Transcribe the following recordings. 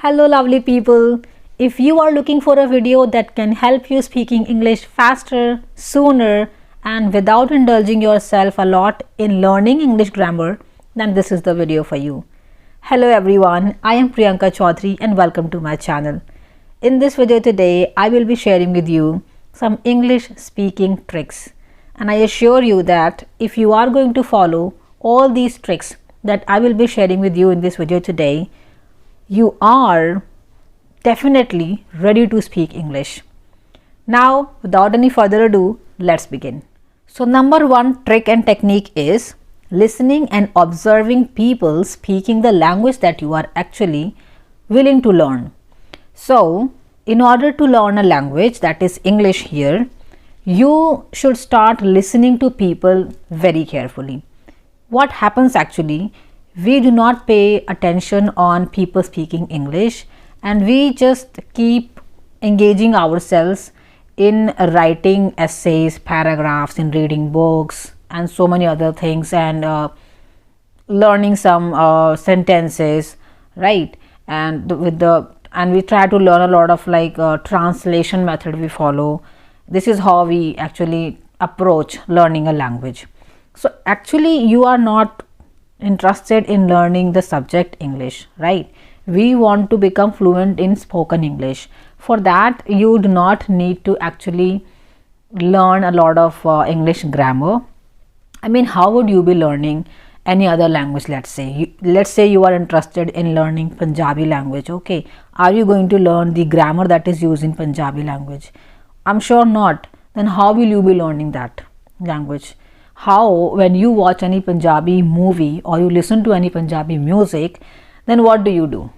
Hello lovely people. If you are looking for a video that can help you speaking English faster, sooner and without indulging yourself a lot in learning English grammar, then this is the video for you. Hello everyone, I am Priyanka Chaudhary and welcome to my channel. In this video today, I will be sharing with you some English speaking tricks. And I assure you that if you are going to follow all these tricks that I will be sharing with you in this video today, you are definitely ready to speak English. Now, without any further ado, let's begin. So, number one trick and technique is listening and observing people speaking the language that you are actually willing to learn. So, in order to learn a language, that is English here, you should start listening to people very carefully. What happens actually, we do not pay attention on people speaking English and we just keep engaging ourselves in writing essays, paragraphs, in reading books and so many other things, and learning some sentences, right? And we try to learn a lot of translation method we follow. This is how we actually approach learning a language. So actually you are not interested in learning the subject English, right? We want to become fluent in spoken English. For that you do not need to actually learn a lot of English grammar. I mean, how would you be learning any other language? Let's say you are interested in learning Punjabi language. Okay, are you going to learn the grammar that is used in Punjabi language? I'm sure not. Then how will you be learning that language? How, when you watch any Punjabi movie or you listen to any Punjabi music, then what do?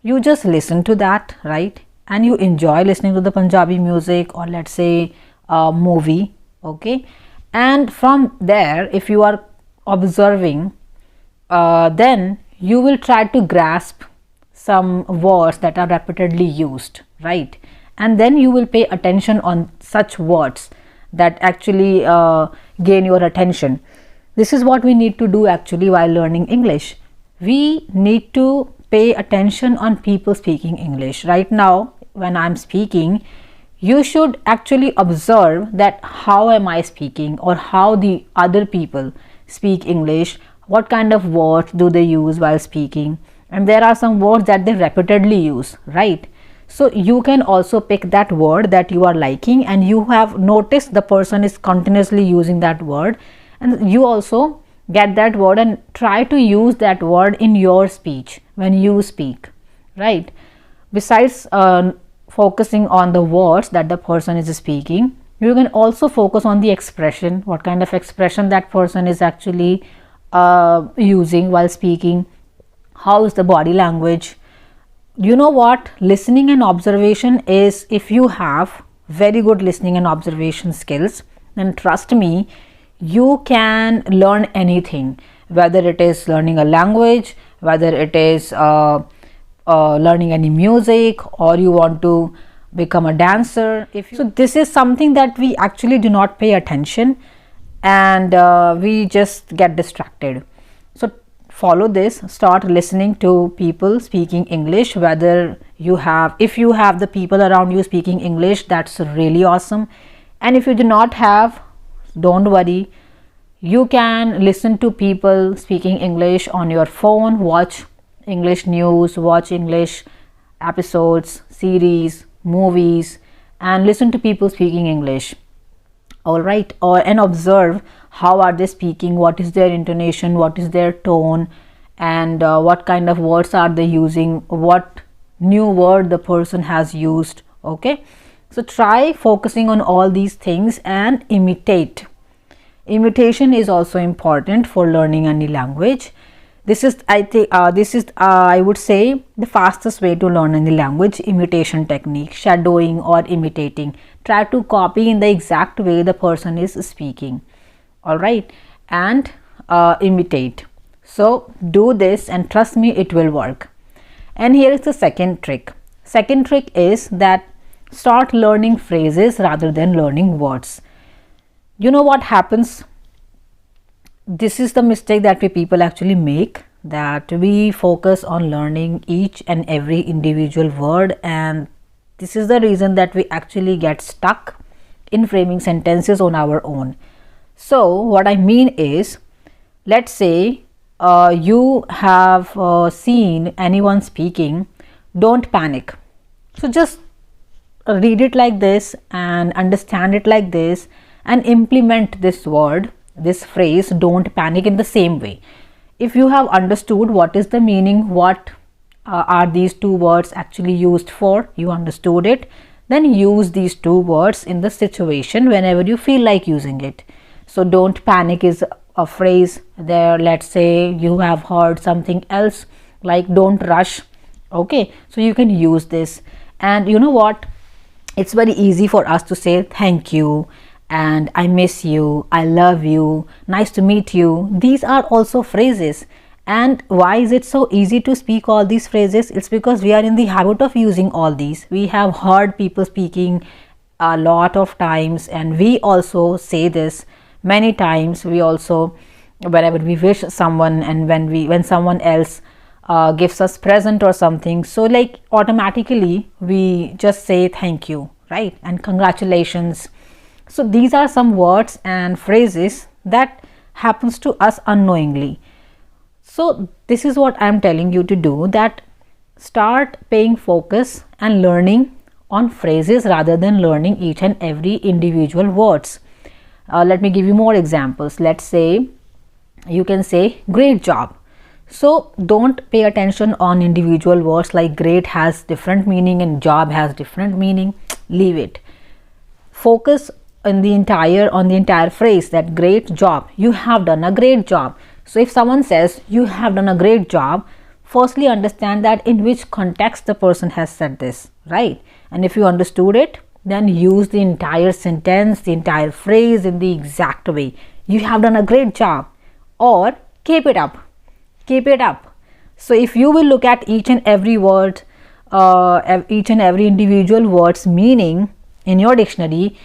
You just listen to that, right? And you enjoy listening to the Punjabi music, or let's say a movie, okay? And from there, if you are observing, then you will try to grasp some words that are repeatedly used, right? And then you will pay attention on such words that actually gain your attention. This is what we need to do actually while learning English. We need to pay attention on people speaking English. Right now, when I'm speaking, you should actually observe that how am I speaking, or how the other people speak English, what kind of words do they use while speaking, and there are some words that they repeatedly use, right? So you can also pick that word that you are liking and you have noticed the person is continuously using that word, and you also get that word and try to use that word in your speech when you speak, right? Besides focusing on the words that the person is speaking, you can also focus on the expression, what kind of expression that person is actually using while speaking, how is the body language. You know what, listening and observation is, if you have very good listening and observation skills, then trust me, you can learn anything, whether it is learning a language, whether it is learning any music, or you want to become a dancer. So this is something that we actually do not pay attention, and we just get distracted. So follow this, start listening to people speaking English, whether if you have the people around you speaking English, that's really awesome. And if you do not have, don't worry, you can listen to people speaking English on your phone, watch English news, watch English episodes, series, movies, and listen to people speaking English. All right, and observe how are they speaking, what is their intonation, what is their tone, and what kind of words are they using, what new word the person has used. Okay, so try focusing on all these things and imitate. Imitation is also important for learning any language. This is, I would say, the fastest way to learn any language: imitation technique, shadowing or imitating. Try to copy in the exact way the person is speaking, all right, and imitate. So do this and trust me, it will work. And here is the second trick. Second trick is that start learning phrases rather than learning words. You know what happens? This is the mistake that we people actually make, that we focus on learning each and every individual word, and this is the reason that we actually get stuck in framing sentences on our own. So what I mean is, let's say you have seen anyone speaking, don't panic. So just read it like this and understand it like this and implement this word, this phrase, don't panic, in the same way. If you have understood what is the meaning, what are these two words actually used for, you understood it, then use these two words in the situation whenever you feel like using it. So don't panic is a phrase there. Let's say you have heard something else like don't rush. Okay, so you can use this. And you know what, it's very easy for us to say thank you and I miss you, I love you, nice to meet you. These are also phrases. And why is it so easy to speak all these phrases? It's because we are in the habit of using all these. We have heard people speaking a lot of times, and we also say this many times. We also, whenever we wish someone, and when someone else gives us present or something, so like automatically we just say thank you, right, and congratulations. So these are some words and phrases that happens to us unknowingly. So this is what I am telling you to do, that start paying focus and learning on phrases rather than learning each and every individual words. Let me give you more examples. Let's say you can say great job. So don't pay attention on individual words like great has different meaning and job has different meaning. Leave it. Focus on the entire phrase, that great job, you have done a great job. So if someone says you have done a great job, firstly understand that in which context the person has said this, right? And if you understood it, then use the entire sentence, the entire phrase in the exact way. You have done a great job, or keep it up, keep it up. So if you will look at each and every word, each and every individual word's meaning in your dictionary,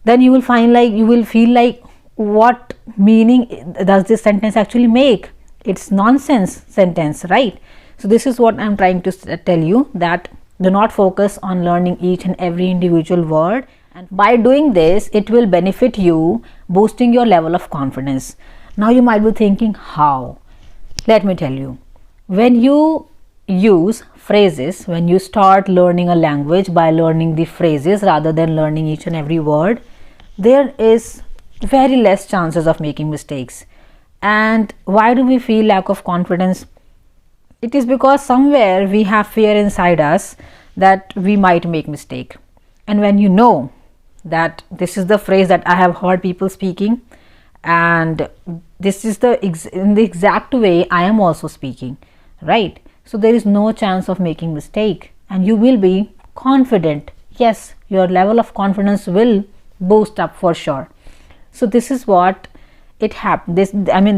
then you will feel like, what meaning does this sentence actually make? It's nonsense sentence, right? So this is what I'm trying to tell you, that do not focus on learning each and every individual word, and by doing this it will benefit you, boosting your level of confidence. Now you might be thinking, how? Let me tell you. When you use phrases, when you start learning a language by learning the phrases rather than learning each and every word, there is very less chances of making mistakes. And why do we feel lack of confidence? It is because somewhere we have fear inside us that we might make mistake. And when you know that this is the phrase that I have heard people speaking, and this is in the exact way I am also speaking, right? So there is no chance of making mistake, and you will be confident. Yes, your level of confidence will boost up for sure. So this is what it happens.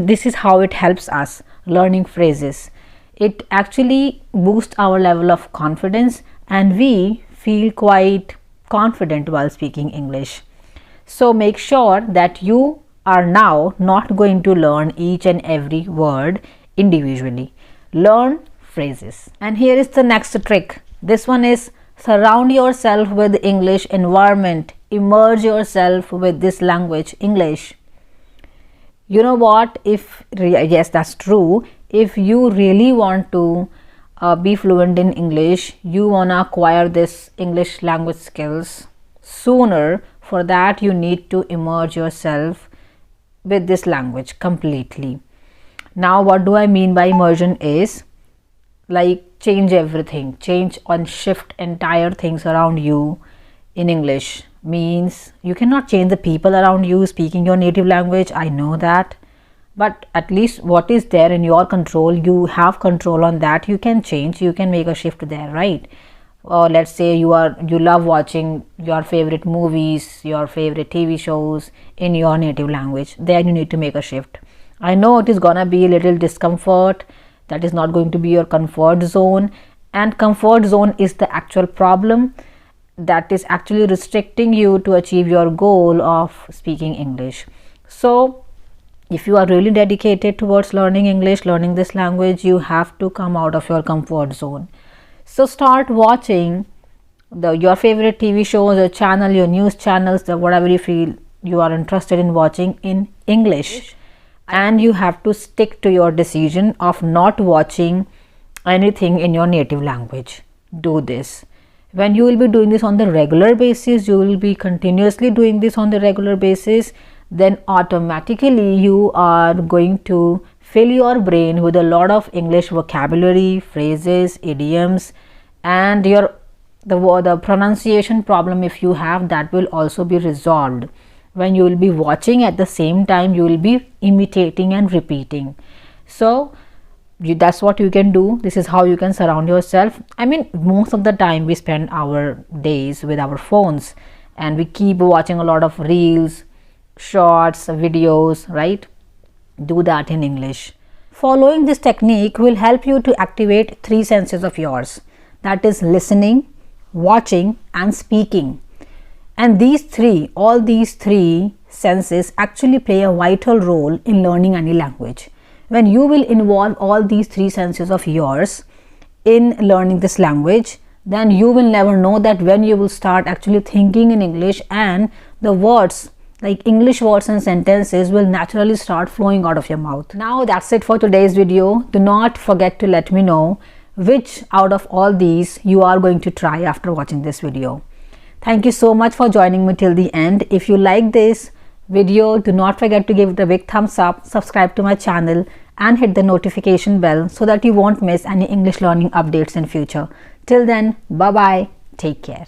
This is how it helps us learning phrases. It actually boosts our level of confidence, and we feel quite confident while speaking English. So make sure that you are now not going to learn each and every word individually. Learn phrases. And here is the next trick. This one is surround yourself with English environment. Immerse yourself with this language, English. You know what? Yes, that's true. If you really want to be fluent in English, you want to acquire this English language skills sooner. For that, you need to immerse yourself with this language completely. Now, what do I mean by immersion is like change everything, change and shift entire things around you in English. Means you cannot change the people around you speaking your native language, I know that, but at least what is there in your control, you have control on that. You can change, you can make a shift there, right? Or let's say you love watching your favorite movies, your favorite TV shows in your native language, then you need to make a shift. I know it is gonna be a little discomfort, that is not going to be your comfort zone, and comfort zone is the actual problem that is actually restricting you to achieve your goal of speaking English. So if you are really dedicated towards learning English, learning this language, you have to come out of your comfort zone. So start watching your favorite TV shows, your channel, your news channels, whatever you feel you are interested in watching in English. And you have to stick to your decision of not watching anything in your native language. Do this. When you will be doing this on the regular basis, you will be continuously doing this on the regular basis, then automatically you are going to fill your brain with a lot of English vocabulary, phrases, idioms, and the pronunciation problem, if you have, that will also be resolved. When you will be watching, at the same time you will be imitating and repeating. So that's what you can do. This is how you can surround yourself. I mean, most of the time we spend our days with our phones and we keep watching a lot of reels, shorts, videos, right? Do that in English. Following this technique will help you to activate 3 senses of yours, that is listening, watching and speaking. And all these three senses actually play a vital role in learning any language. When you will involve all these 3 senses of yours in learning this language, then you will never know that when you will start actually thinking in English, and the words, like English words and sentences, will naturally start flowing out of your mouth. Now that's it for today's video. Do not forget to let me know which out of all these you are going to try after watching this video. Thank you so much for joining me till the end. If you like this video, do not forget to give it a big thumbs up, subscribe to my channel and hit the notification bell so that you won't miss any English learning updates in future. Till then, bye bye, take care.